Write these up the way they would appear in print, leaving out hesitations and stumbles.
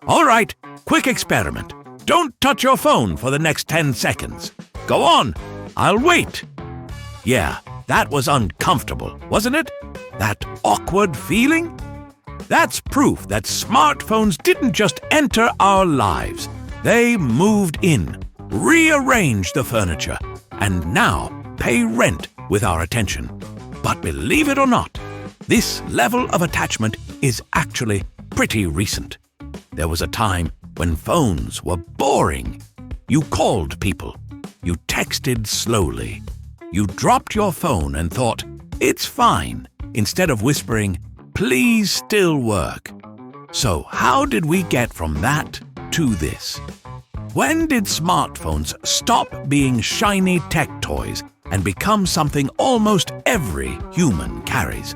All right, quick experiment. Don't touch your phone for the next 10 seconds. Go on, I'll wait. Yeah, that was uncomfortable, wasn't it? That awkward feeling? That's proof that smartphones didn't just enter our lives. They moved in, rearranged the furniture, and now pay rent with our attention. But believe it or not, this level of attachment is actually pretty recent. There was a time when phones were boring. You called people. You texted slowly. You dropped your phone and thought, "It's fine," instead of whispering, "Please still work." So how did we get from that to this? When did smartphones stop being shiny tech toys and become something almost every human carries?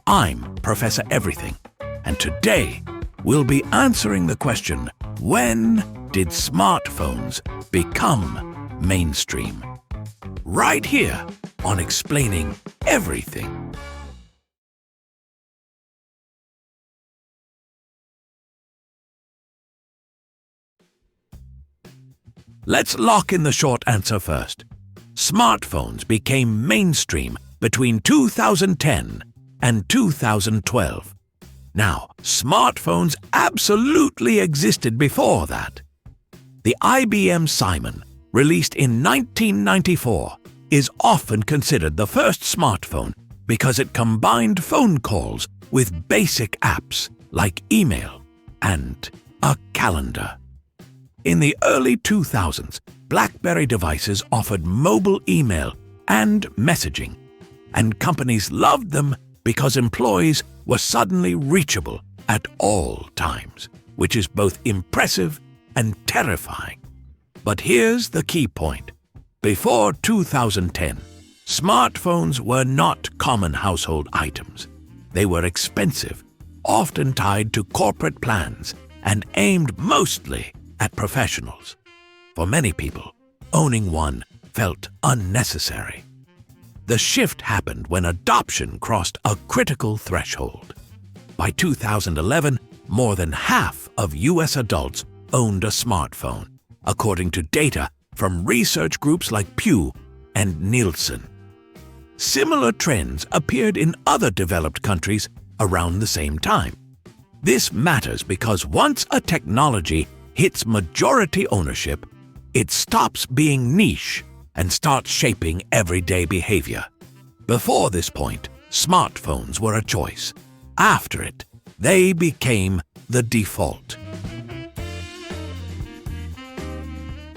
I'm Professor Everything, and today we'll be answering the question, when did smartphones become mainstream? Right here on Explaining Everything. Let's lock in the short answer first. Smartphones became mainstream between 2010 and 2012. Now, smartphones absolutely existed before that. The IBM Simon, released in 1994, is often considered the first smartphone because it combined phone calls with basic apps like email and a calendar. In the early 2000s, BlackBerry devices offered mobile email and messaging, and companies loved them because employees were suddenly reachable at all times, which is both impressive and terrifying. But here's the key point. Before 2010, smartphones were not common household items. They were expensive, often tied to corporate plans, and aimed mostly at professionals. For many people, owning one felt unnecessary. The shift happened when adoption crossed a critical threshold. By 2011, more than half of US adults owned a smartphone, according to data from research groups like Pew and Nielsen. Similar trends appeared in other developed countries around the same time. This matters because once a technology hits majority ownership, it stops being niche and starts shaping everyday behavior. Before this point, smartphones were a choice. After it, they became the default.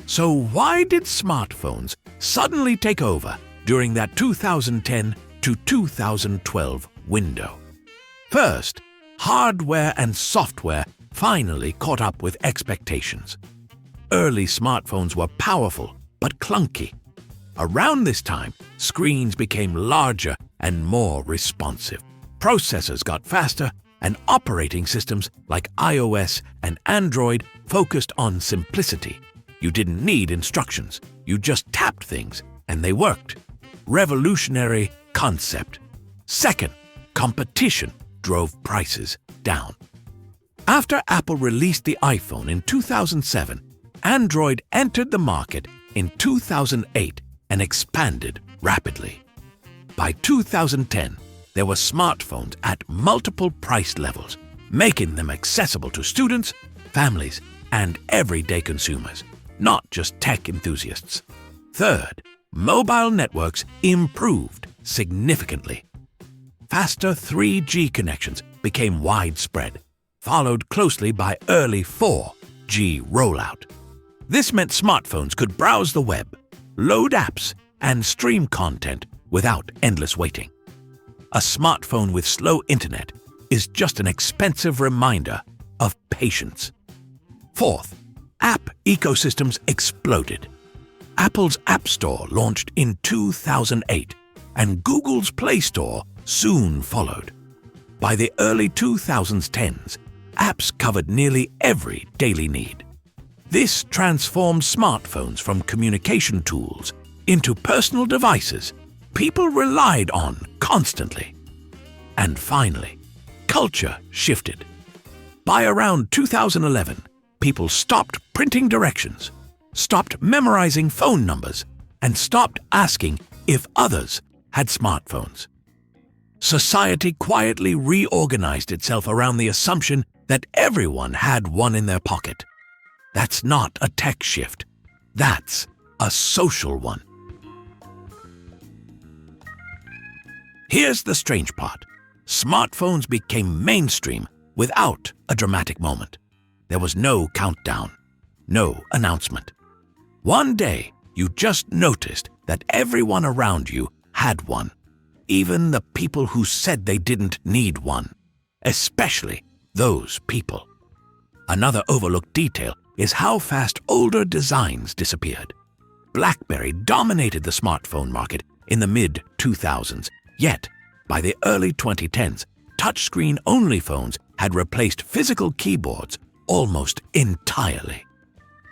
So why did smartphones suddenly take over during that 2010 to 2012 window? First, hardware and software finally caught up with expectations. Early smartphones were powerful but clunky. Around this time, screens became larger and more responsive. Processors got faster, and operating systems like iOS and Android focused on simplicity. You didn't need instructions. You just tapped things, and they worked. Revolutionary concept. Second, competition drove prices down. After Apple released the iPhone in 2007, Android entered the market in 2008 and expanded rapidly. By 2010, there were smartphones at multiple price levels, making them accessible to students, families, and everyday consumers, not just tech enthusiasts. Third, mobile networks improved significantly. Faster 3G connections became widespread, followed closely by early 4G rollout. This meant smartphones could browse the web, load apps, and stream content without endless waiting. A smartphone with slow internet is just an expensive reminder of patience. Fourth, app ecosystems exploded. Apple's App Store launched in 2008, and Google's Play Store soon followed. By the early 2010s, apps covered nearly every daily need. This transformed smartphones from communication tools into personal devices people relied on constantly. And finally, culture shifted. By around 2011, people stopped printing directions, stopped memorizing phone numbers, and stopped asking if others had smartphones. Society quietly reorganized itself around the assumption that everyone had one in their pocket. That's not a tech shift. That's a social one. Here's the strange part. Smartphones became mainstream without a dramatic moment. There was no countdown, no announcement. One day, you just noticed that everyone around you had one, even the people who said they didn't need one, especially those people. Another overlooked detail is how fast older designs disappeared. BlackBerry dominated the smartphone market in the mid-2000s, yet by the early 2010s, touchscreen-only phones had replaced physical keyboards almost entirely.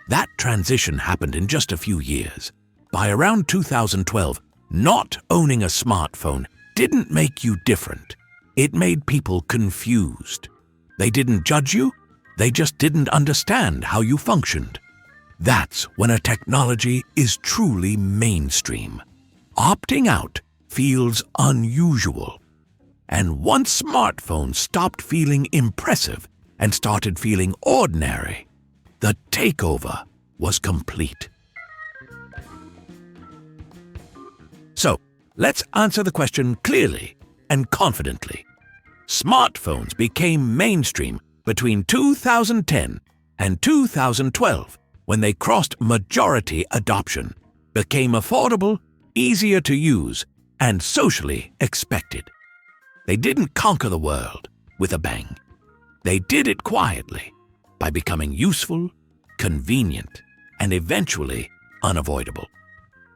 That transition happened in just a few years. By around 2012, not owning a smartphone didn't make you different. It made people confused. They didn't judge you, they just didn't understand how you functioned. That's when a technology is truly mainstream. Opting out feels unusual. And once smartphones stopped feeling impressive and started feeling ordinary, the takeover was complete. So, let's answer the question clearly and confidently. Smartphones became mainstream between 2010 and 2012 when they crossed majority adoption, became affordable, easier to use, and socially expected. They didn't conquer the world with a bang. They did it quietly by becoming useful, convenient, and eventually unavoidable.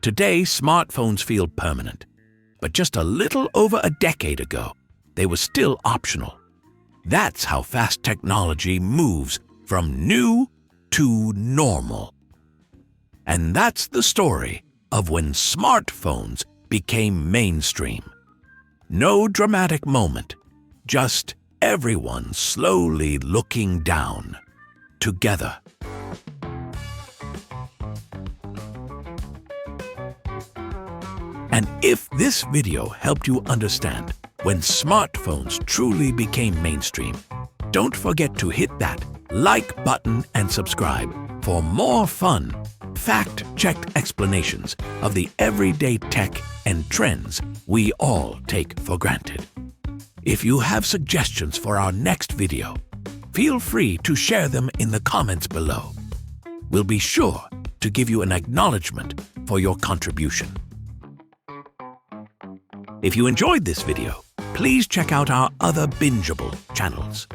Today, smartphones feel permanent, but just a little over a decade ago, they were still optional. That's how fast technology moves from new to normal. And that's the story of when smartphones became mainstream. No dramatic moment, just everyone slowly looking down, together. And if this video helped you understand when smartphones truly became mainstream, don't forget to hit that like button and subscribe for more fun, fact-checked explanations of the everyday tech and trends we all take for granted. If you have suggestions for our next video, feel free to share them in the comments below. We'll be sure to give you an acknowledgement for your contribution. If you enjoyed this video, please check out our other bingeable channels.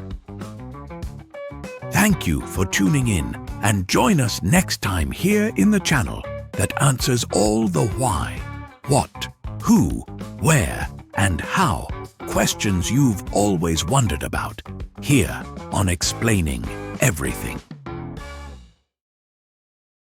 Thank you for tuning in, and join us next time here in the channel that answers all the why, what, who, where, and how questions you've always wondered about, here on Explaining Everything.